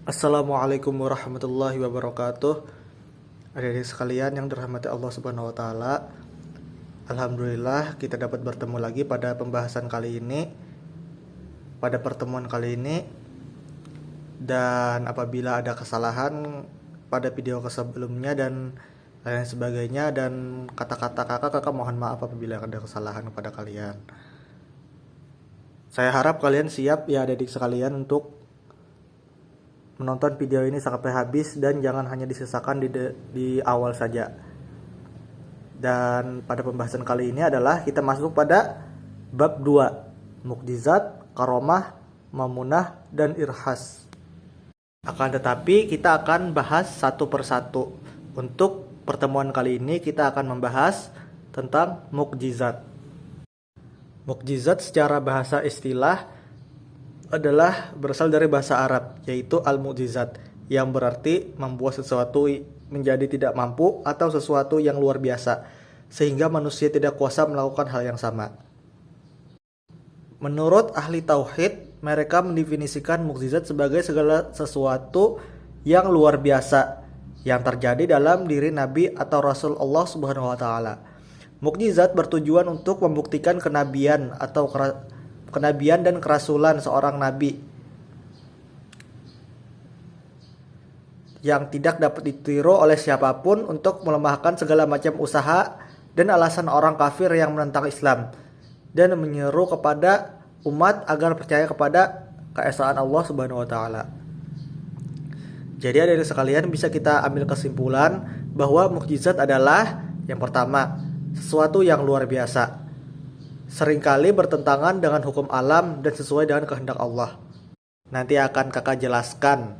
Assalamualaikum warahmatullahi wabarakatuh. Adik-adik sekalian yang dirahmati Allah Subhanahu wa taala. Alhamdulillah kita dapat bertemu lagi pada pembahasan kali ini. Pada pertemuan kali ini, dan apabila ada kesalahan pada video sebelumnya dan lain sebagainya dan kata-kata kakak mohon maaf apabila ada kesalahan kepada kalian. Saya harap kalian siap ya adik-adik sekalian untuk menonton video ini sampai habis dan jangan hanya disisakan di awal saja. Dan pada pembahasan kali ini adalah kita masuk pada bab 2, mukjizat, karomah, mamunah, dan irhas. Akan tetapi kita akan bahas satu persatu. Untuk pertemuan kali ini kita akan membahas tentang mukjizat. Mukjizat secara bahasa istilah adalah berasal dari bahasa Arab, yaitu al-mu'jizat, yang berarti membuat sesuatu menjadi tidak mampu atau sesuatu yang luar biasa, sehingga manusia tidak kuasa melakukan hal yang sama. Menurut ahli tauhid, mereka mendefinisikan mukjizat sebagai segala sesuatu yang luar biasa yang terjadi dalam diri Nabi atau Rasul Allah Subhanahu wa taala. Mukjizat bertujuan untuk membuktikan kenabian dan kerasulan seorang nabi yang tidak dapat ditiru oleh siapapun untuk melemahkan segala macam usaha dan alasan orang kafir yang menentang Islam dan menyeru kepada umat agar percaya kepada keesaan Allah Subhanahu wa taala. Jadi dari sekalian bisa kita ambil kesimpulan bahwa mukjizat adalah yang pertama, sesuatu yang luar biasa, seringkali bertentangan dengan hukum alam dan sesuai dengan kehendak Allah. Nanti akan kakak jelaskan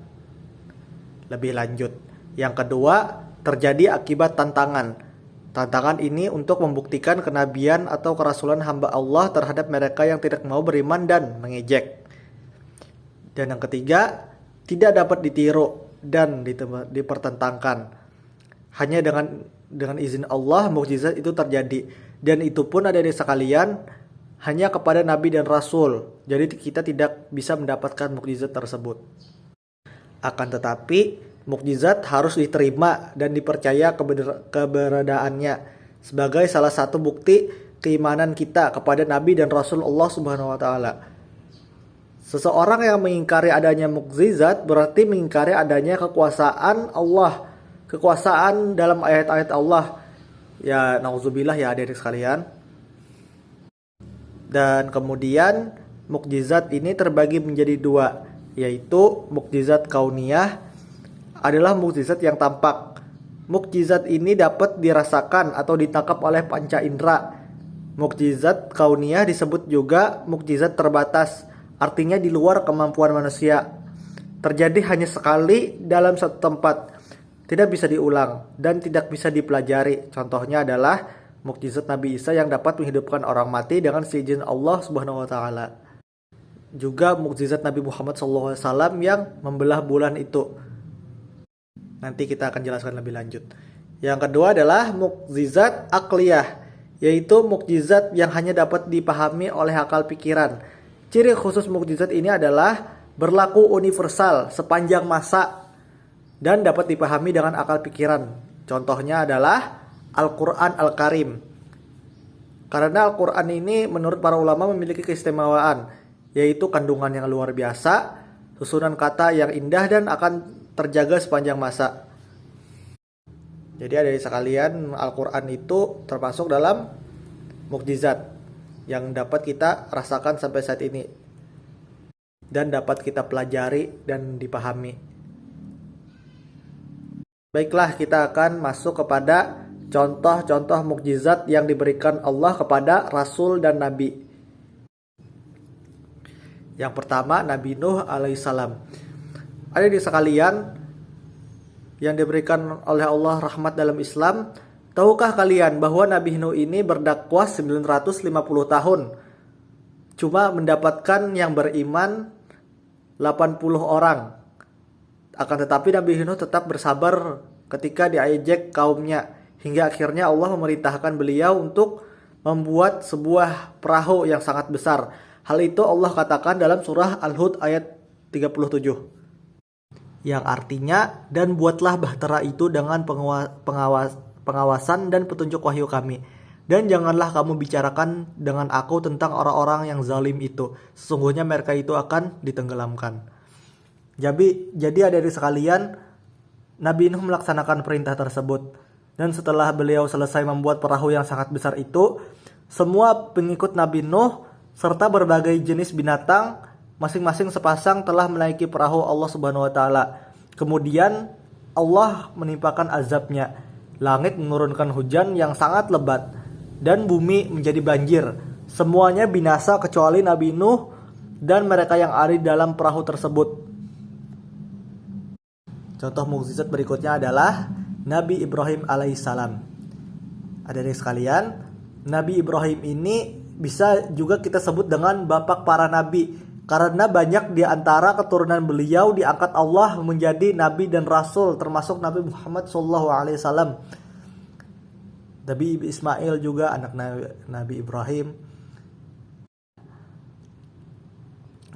lebih lanjut. Yang kedua, terjadi akibat tantangan. Tantangan ini untuk membuktikan kenabian atau kerasulan hamba Allah terhadap mereka yang tidak mau beriman dan mengejek. Dan yang ketiga, tidak dapat ditiru dan dipertentangkan. Hanya dengan izin Allah mukjizat itu terjadi, dan itu pun ada di sekalian hanya kepada nabi dan rasul. Jadi kita tidak bisa mendapatkan mukjizat tersebut. Akan tetapi mukjizat harus diterima dan dipercaya keberadaannya sebagai salah satu bukti keimanan kita kepada nabi dan rasul Allah Subhanahu wa taala. Seseorang yang mengingkari adanya mukjizat berarti mengingkari adanya kekuasaan Allah, kekuasaan dalam ayat-ayat Allah. Ya, nauzubillah ya adik-adik sekalian. Dan kemudian mukjizat ini terbagi menjadi dua, yaitu mukjizat kauniyah adalah mukjizat yang tampak. Mukjizat ini dapat dirasakan atau ditangkap oleh panca indera. Mukjizat kauniyah disebut juga mukjizat terbatas, artinya di luar kemampuan manusia. Terjadi hanya sekali dalam satu tempat, tidak bisa diulang dan tidak bisa dipelajari. Contohnya adalah mukjizat Nabi Isa yang dapat menghidupkan orang mati dengan seizin Allah Subhanahu wa taala. Juga mukjizat Nabi Muhammad SAW yang membelah bulan itu. Nanti kita akan jelaskan lebih lanjut. Yang kedua adalah mukjizat akliyah, yaitu mukjizat yang hanya dapat dipahami oleh akal pikiran. Ciri khusus mukjizat ini adalah berlaku universal sepanjang masa dan dapat dipahami dengan akal pikiran. Contohnya adalah Al-Quran Al-Karim. Karena Al-Quran ini menurut para ulama memiliki keistimewaan, yaitu kandungan yang luar biasa, susunan kata yang indah dan akan terjaga sepanjang masa. Jadi adik sekalian, Al-Quran itu termasuk dalam mukjizat yang dapat kita rasakan sampai saat ini dan dapat kita pelajari dan dipahami. Baiklah, kita akan masuk kepada contoh-contoh mukjizat yang diberikan Allah kepada Rasul dan Nabi. Yang pertama, Nabi Nuh alaihissalam. Adik sekalian yang diberikan oleh Allah rahmat dalam Islam, tahukah kalian bahwa Nabi Nuh ini berdakwah 950 tahun, cuma mendapatkan yang beriman 80 orang. Akan tetapi Nabi Nuh tetap bersabar ketika diejek kaumnya, hingga akhirnya Allah memerintahkan beliau untuk membuat sebuah perahu yang sangat besar. Hal itu Allah katakan dalam surah Al-Hud ayat 37. yang artinya, dan buatlah bahtera itu dengan pengawasan dan petunjuk wahyu kami. Dan janganlah kamu bicarakan dengan aku tentang orang-orang yang zalim itu. Sesungguhnya mereka itu akan ditenggelamkan. Jadi adik-adik sekalian, Nabi Nuh melaksanakan perintah tersebut. Dan setelah beliau selesai membuat perahu yang sangat besar itu, semua pengikut Nabi Nuh serta berbagai jenis binatang masing-masing sepasang telah menaiki perahu Allah Subhanahu wa taala. Kemudian Allah menimpakan azabnya. Langit menurunkan hujan yang sangat lebat dan bumi menjadi banjir. Semuanya binasa kecuali Nabi Nuh dan mereka yang ada di dalam perahu tersebut. Contoh mukjizat berikutnya adalah Nabi Ibrahim alaihissalam. Adik-adik sekalian, Nabi Ibrahim ini bisa juga kita sebut dengan bapak para nabi, karena banyak di antara keturunan beliau diangkat Allah menjadi nabi dan rasul, termasuk Nabi Muhammad SAW. Nabi Ismail juga anak Nabi Ibrahim.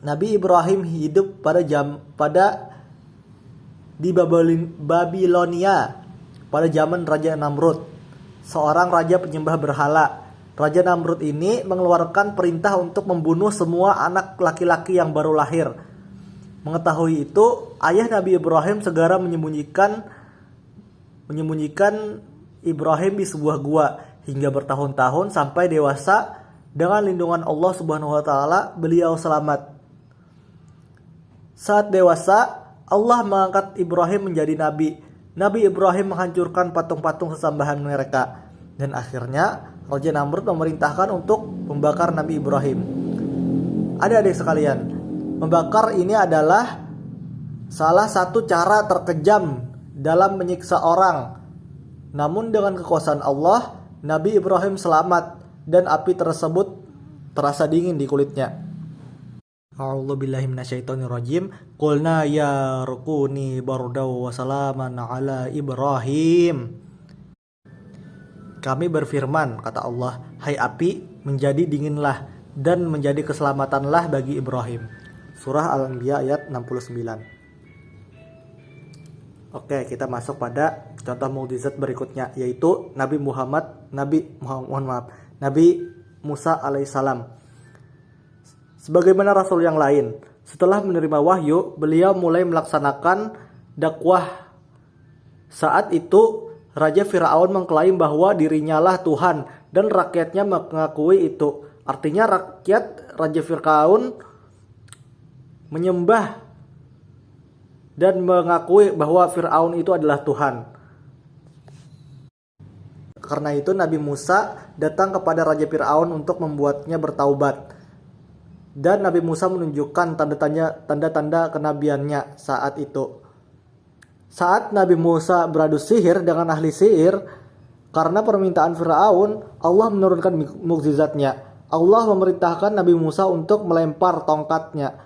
Nabi Ibrahim hidup di Babilonia pada zaman Raja Namrud, seorang raja penyembah berhala. Raja Namrud ini mengeluarkan perintah untuk membunuh semua anak laki-laki yang baru lahir. Mengetahui itu, ayah Nabi Ibrahim segera menyembunyikan Ibrahim di sebuah gua hingga bertahun-tahun sampai dewasa. Dengan lindungan Allah Subhanahu wa taala, beliau selamat. Saat dewasa, Allah mengangkat Ibrahim menjadi nabi. Nabi Ibrahim menghancurkan patung-patung sesambahan mereka. Dan akhirnya Raja Namrud memerintahkan untuk membakar Nabi Ibrahim. Adik-adik sekalian, membakar ini adalah salah satu cara terkejam dalam menyiksa orang. Namun dengan kekuasaan Allah, Nabi Ibrahim selamat dan api tersebut terasa dingin di kulitnya. A'udzubillahi minasyaitonirrajim. Qulna ya rukuni bardaw wa salaman ala Ibrahim. Kami berfirman, kata Allah, hai api, menjadi dinginlah dan menjadi keselamatanlah bagi Ibrahim. Surah Al-Anbiya ayat 69. Oke, kita masuk pada contoh mukjizat berikutnya, yaitu Nabi Musa alaihissalam. Sebagaimana rasul yang lain, setelah menerima wahyu, beliau mulai melaksanakan dakwah. Saat itu, Raja Fir'aun mengklaim bahwa dirinya lah Tuhan dan rakyatnya mengakui itu. Artinya rakyat Raja Fir'aun menyembah dan mengakui bahwa Fir'aun itu adalah Tuhan. Karena itu Nabi Musa datang kepada Raja Fir'aun untuk membuatnya bertaubat. Dan Nabi Musa menunjukkan tanda-tanda kenabiannya saat itu. Saat Nabi Musa beradu sihir dengan ahli sihir, karena permintaan Fir'aun, Allah menurunkan mukjizatnya. Allah memerintahkan Nabi Musa untuk melempar tongkatnya.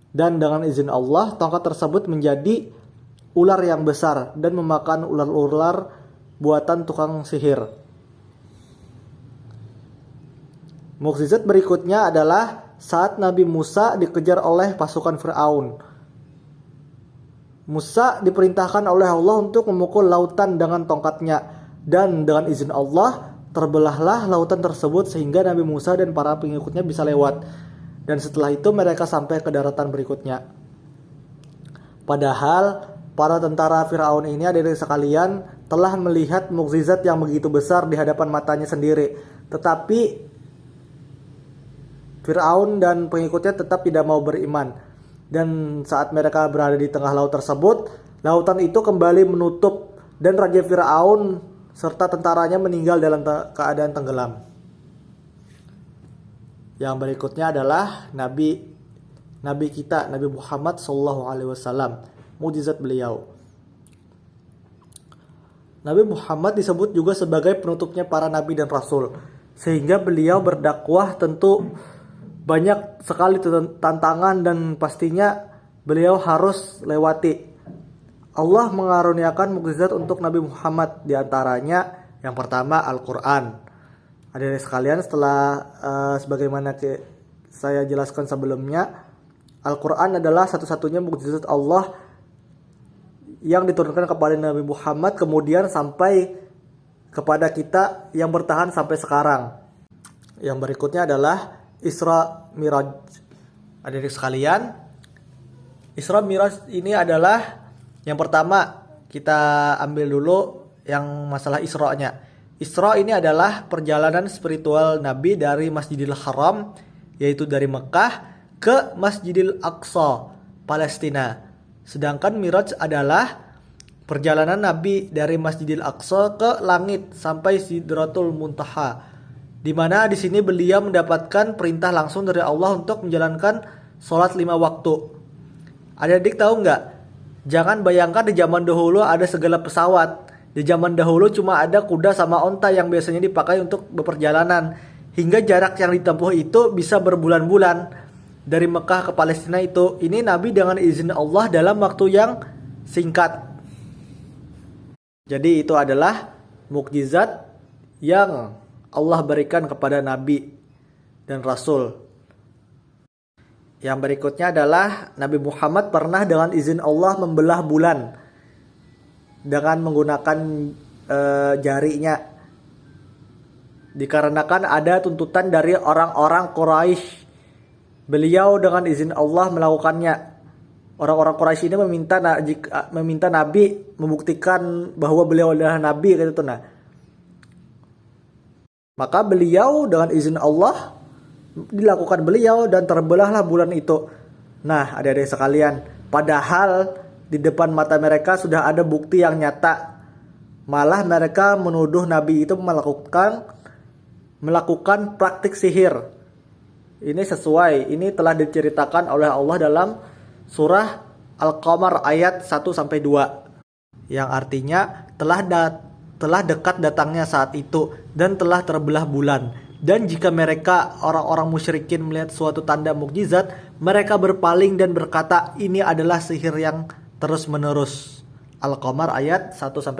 Dan dengan izin Allah, tongkat tersebut menjadi ular yang besar dan memakan ular-ular buatan tukang sihir. Mukjizat berikutnya adalah saat Nabi Musa dikejar oleh pasukan Fir'aun. Musa diperintahkan oleh Allah untuk memukul lautan dengan tongkatnya. Dan dengan izin Allah, terbelahlah lautan tersebut sehingga Nabi Musa dan para pengikutnya bisa lewat. Dan setelah itu mereka sampai ke daratan berikutnya. Padahal para tentara Fir'aun ini, adik-adik sekalian, telah melihat mukjizat yang begitu besar di hadapan matanya sendiri. Tetapi Fir'aun dan pengikutnya tetap tidak mau beriman. Dan saat mereka berada di tengah laut tersebut, lautan itu kembali menutup dan Raja Fir'aun serta tentaranya meninggal dalam keadaan tenggelam. Yang berikutnya adalah Nabi kita, Nabi Muhammad SAW, mukjizat beliau. Nabi Muhammad disebut juga sebagai penutupnya para nabi dan rasul, sehingga beliau berdakwah tentu banyak sekali tantangan dan pastinya beliau harus lewati. Allah mengaruniakan mukjizat untuk Nabi Muhammad, diantaranya yang pertama Al-Quran. Adik-adik sekalian, setelah sebagaimana saya jelaskan sebelumnya, Al-Quran adalah satu-satunya mukjizat Allah yang diturunkan kepada Nabi Muhammad kemudian sampai kepada kita yang bertahan sampai sekarang. Yang berikutnya adalah Isra Miraj. Adik-adik sekalian, Isra Miraj ini adalah yang pertama kita ambil dulu yang masalah Isra-nya. Isra ini adalah perjalanan spiritual Nabi dari Masjidil Haram, yaitu dari Mekah ke Masjidil Aqsa, Palestina. Sedangkan Miraj adalah perjalanan Nabi dari Masjidil Aqsa ke langit sampai Sidratul Muntaha, di mana di sini beliau mendapatkan perintah langsung dari Allah untuk menjalankan sholat 5 waktu. Adik-adik tahu nggak? Jangan bayangkan di zaman dahulu ada segala pesawat. Di zaman dahulu cuma ada kuda sama onta yang biasanya dipakai untuk berperjalanan. Hingga jarak yang ditempuh itu bisa berbulan-bulan. Dari Mekah ke Palestina itu. Ini Nabi dengan izin Allah dalam waktu yang singkat. Jadi itu adalah mukjizat yang Allah berikan kepada Nabi dan Rasul. Yang berikutnya adalah Nabi Muhammad pernah dengan izin Allah membelah bulan dengan menggunakan jarinya. Dikarenakan ada tuntutan dari orang-orang Quraisy. Beliau dengan izin Allah melakukannya. Orang-orang Quraisy ini meminta Nabi membuktikan bahwa beliau adalah Nabi gitu nah. Maka beliau dengan izin Allah dilakukan beliau dan terbelahlah bulan itu. Nah, adik-adik sekalian, padahal di depan mata mereka sudah ada bukti yang nyata. Malah mereka menuduh Nabi itu melakukan praktik sihir. Ini sesuai, ini telah diceritakan oleh Allah dalam surah Al-Qamar ayat 1-2. Yang artinya telah dekat datangnya saat itu dan telah terbelah bulan. Dan jika mereka orang-orang musyrikin melihat suatu tanda mukjizat, mereka berpaling dan berkata ini adalah sihir yang terus menerus. Al-Qamar ayat 1-2.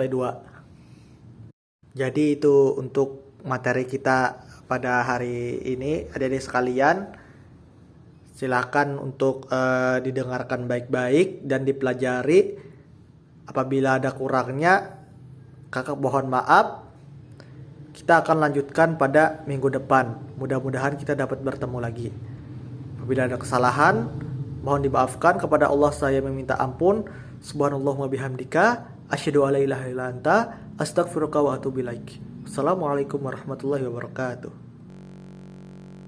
Jadi itu untuk materi kita pada hari ini. Adik-adik sekalian, silakan untuk didengarkan baik-baik dan dipelajari. Apabila ada kurangnya, kakak mohon maaf. Kita akan lanjutkan pada minggu depan. Mudah-mudahan kita dapat bertemu lagi. Apabila ada kesalahan, mohon dimaafkan. Kepada Allah saya meminta ampun. Subhanallahumma bihamdika, asyhadu alla ilaha illa anta, astaghfiruka wa atubu ilaik. Assalamualaikum warahmatullahi wabarakatuh.